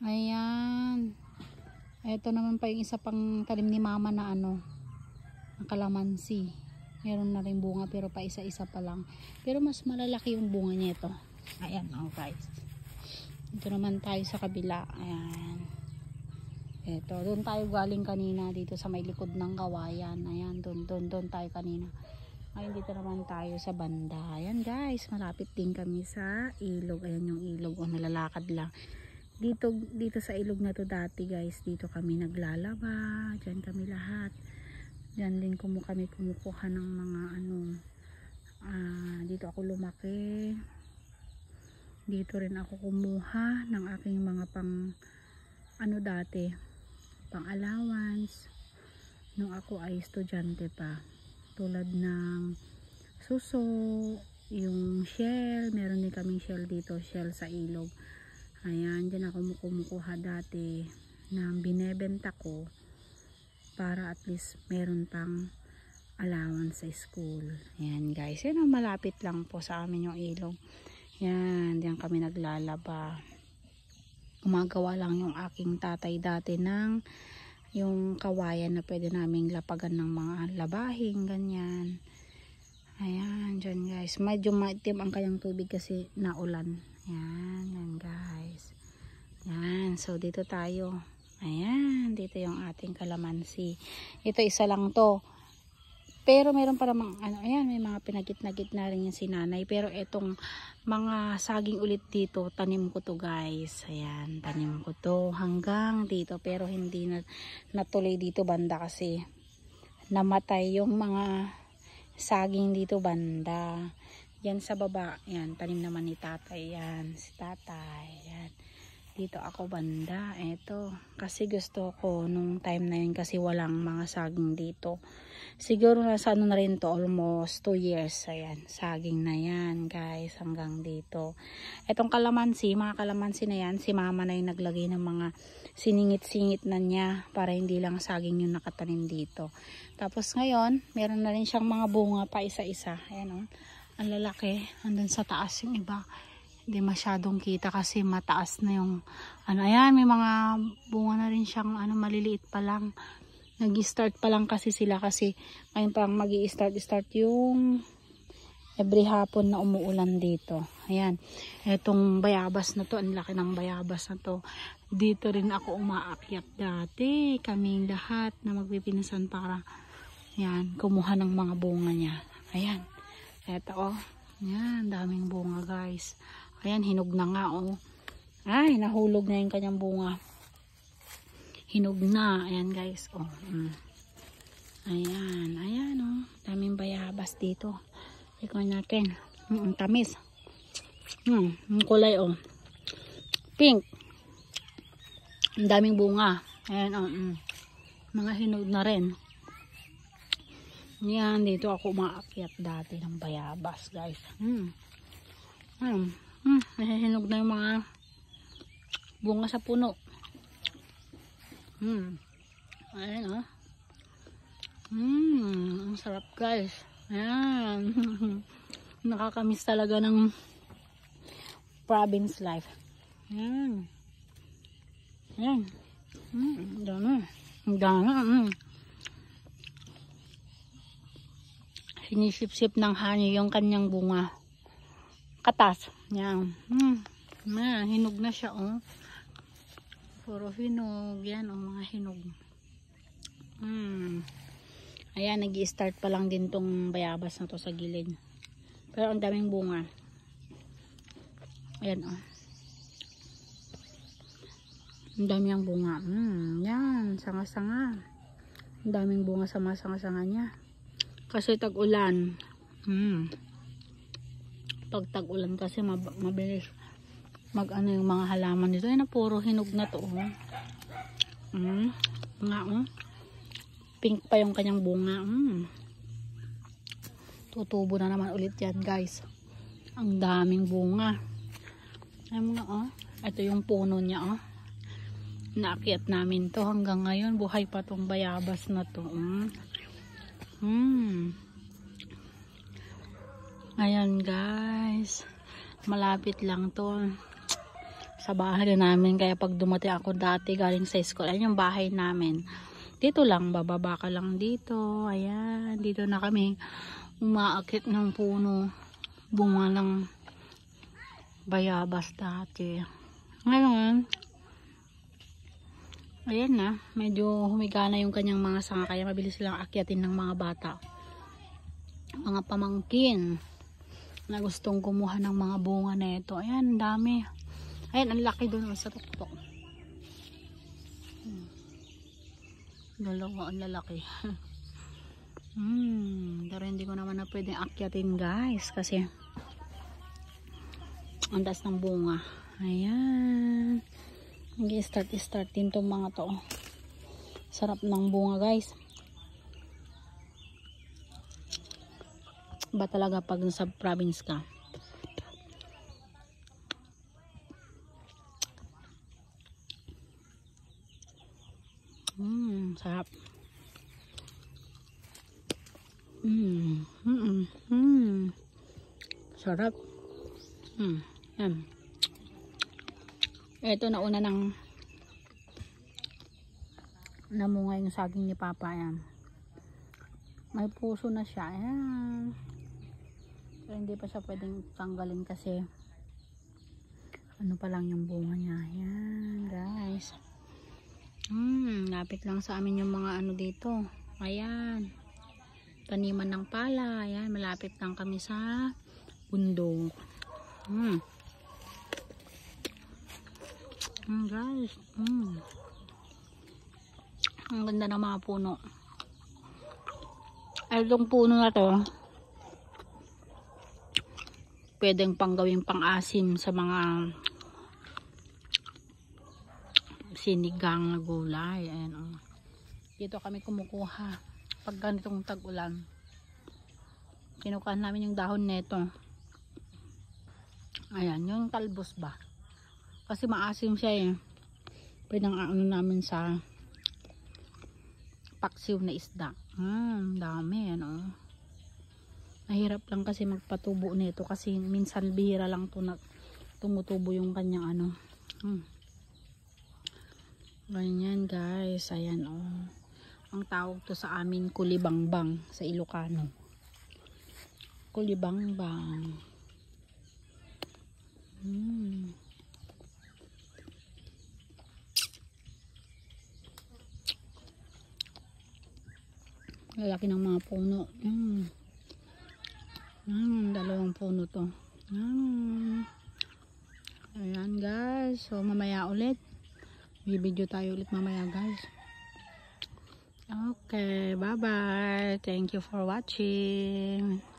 Ayan. Ito naman pa yung isa pang talim ni mama na ano, ang kalamansi. Meron na rin bunga pero pa isa-isa pa lang. Pero mas malalaki yung bunga niya ito. Ayan, oh guys. Dito naman tayo sa kabila. Ayan. Ito, doon tayo galing kanina dito sa may likod ng kawayan. Ayan, doon tayo kanina. Ngayon dito naman tayo sa banda. Ayan guys, malapit din kami sa ilog. Ayan yung ilog, o nalalakad lang. Dito sa ilog na to dati guys, dito kami naglalaba. Diyan kami lahat. Diyan din kami kumukuha ng mga ano. Dito ako lumaki. Dito rin ako kumuha ng aking mga pang ano dati, pang allowance nung ako ay estudyante pa, tulad ng suso, yung shell, meron din kaming shell dito, shell sa ilog. Ayan, dyan ako kumukuha dati ng binebenta ko para at least meron pang allowance sa school. Ayan guys, yan ang malapit lang po sa amin yung ilog. Yan, diyan kami naglalaba. Gumagawa lang yung aking tatay dati ng yung kawayan na pwede naming lapagan ng mga labahing, ganyan. Ayan, dyan guys. Medyo maitim ang kanyang tubig kasi naulan. Ayan, yan guys. Yan, so dito tayo. Ayan, dito yung ating kalamansi. Ito isa lang to. Pero meron pa namang ano, ayan, may mga pinagitna-gitna rin yung sinanay. Pero itong mga saging ulit dito, tanim ko to guys. Ayan, tanim ko to hanggang dito. Pero hindi na natuloy dito banda kasi namatay yung mga saging dito banda. Yan sa baba, yan, tanim naman ni tatay. Yan, si tatay. Yan. Dito ako banda. Eto, kasi gusto ko nung time na yun kasi walang mga saging dito. Siguro nasa ano na rin to, almost 2 years. Ayan, saging na yan guys, hanggang dito. Etong kalamansi, mga kalamansi na yan, si mama na yung naglagay ng mga siningit-singit na niya para hindi lang saging yung nakatanim dito. Tapos ngayon, meron na rin siyang mga bunga pa isa-isa. Ayan o, ang lalaki. Andun sa taas yung iba. Hindi masyadong kita kasi mataas na yung ano. Ayan, may mga bunga na rin siyang ano, maliliit pa lang. Nag-start pa lang kasi sila kasi ngayon pa mag-i-start yung every hapon na umuulan dito. Ayan, etong bayabas na to, ang laki ng bayabas na to. Dito rin ako umaakyat dati. Kaming lahat na magpipinsan para yan, kumuha ng mga bunga niya. Ayan, eto oh. Ayan, daming bunga guys. Ayan, hinog na nga oh. Ay, nahulog na yung kanyang bunga. Hinog na. Ayan guys. Oh. Ayan. Ayan oh. Daming bayabas dito. Ikaw natin. Tamis. Ang kulay oh. Pink. Ang daming bunga. Ayan oh. Mga hinog na rin. Yan. Dito ako umaakyat dati ng bayabas guys. Hinog na yung mga bunga sa puno. Ayan oh. Ang sarap guys. Ayan. Nakakamiss talaga ng province life. Ayan. Ayan. Ang dami. Sinisip-sip ng honey yung kanyang bunga. Katas. Ayan. Hinog na siya oh. Puro hinog. Yan o, mga hinog. Ayan, nag-i-start pa lang din tong bayabas na to sa gilid. Pero ang daming bunga. Ayan o. Ang daming bunga. Yan, sanga-sanga. Ang daming bunga sa mga sanga-sanga niya. Kasi tag-ulan. Pag tag-ulan kasi mabilis mag-ano yung mga halaman dito. Ay na puro hinog na to. Nga pink pa yung kanyang bunga. Tutubo na naman ulit yan guys. Ang daming bunga. Ay mga ito yung puno niya Naakyat namin to hanggang ngayon. Buhay pa tong bayabas na to. Ayan guys. Malapit lang to sa bahay namin. Kaya pag dumating ako dati galing sa school, ayan yung bahay namin. Dito lang, bababa ka lang dito. Ayan, dito na kami umaakit ng puno. Bunga ng bayabas dati. Ngayon, ayan na, medyo humiga na yung kanyang mga sanga. Kaya mabilis silang akyatin ng mga bata. Mga pamangkin na gustong kumuha ng mga bunga na ito. Ayan, dami. Ayan, ang laki doon sa tuktok. Dalawa ang lalaki. Pero hindi ko naman na pwedeng akyatin guys kasi ang taas ng bunga. Ayan, nag-start din itong mga to. Sarap ng bunga guys. Ba talaga pag sa province ka. Sarap. Sarap. Yan. Ito na una ng namunga yung saging ni Papa. Yan. May puso na siya. Ayan. Pero hindi pa siya pwedeng tanggalin kasi ano pa lang yung bunga niya. Ayan guys. Lapit lang sa amin yung mga ano dito. Ayan. Taniman ng pala. Ayan. Malapit lang kami sa bundok. Guys. Ang ganda ng mga puno. Itong puno na to pwedeng panggawing pang-asim sa mga sinigang na gulay. Ayan, oh. Dito kami kumukuha pag ganitong tag-ulan. Kinukuha namin yung dahon nito. Ayan, yung talbos ba? Kasi maasim siya eh. Pwedeng ano namin sa paksiw na isda. Dami ano. Mahirap lang kasi magpatubo nito kasi minsan bihira lang to na tumutubo yung kanyang ano. Ganyan guys. Ayan oh. Ang tawag to sa amin kulibangbang sa Ilocano. Kulibangbang. Lalaki ng mga puno. Dalawang puno to. Ayan guys. So mamaya ulit. Bibidyo tayo ulit mamaya guys. Okay. Bye bye. Thank you for watching.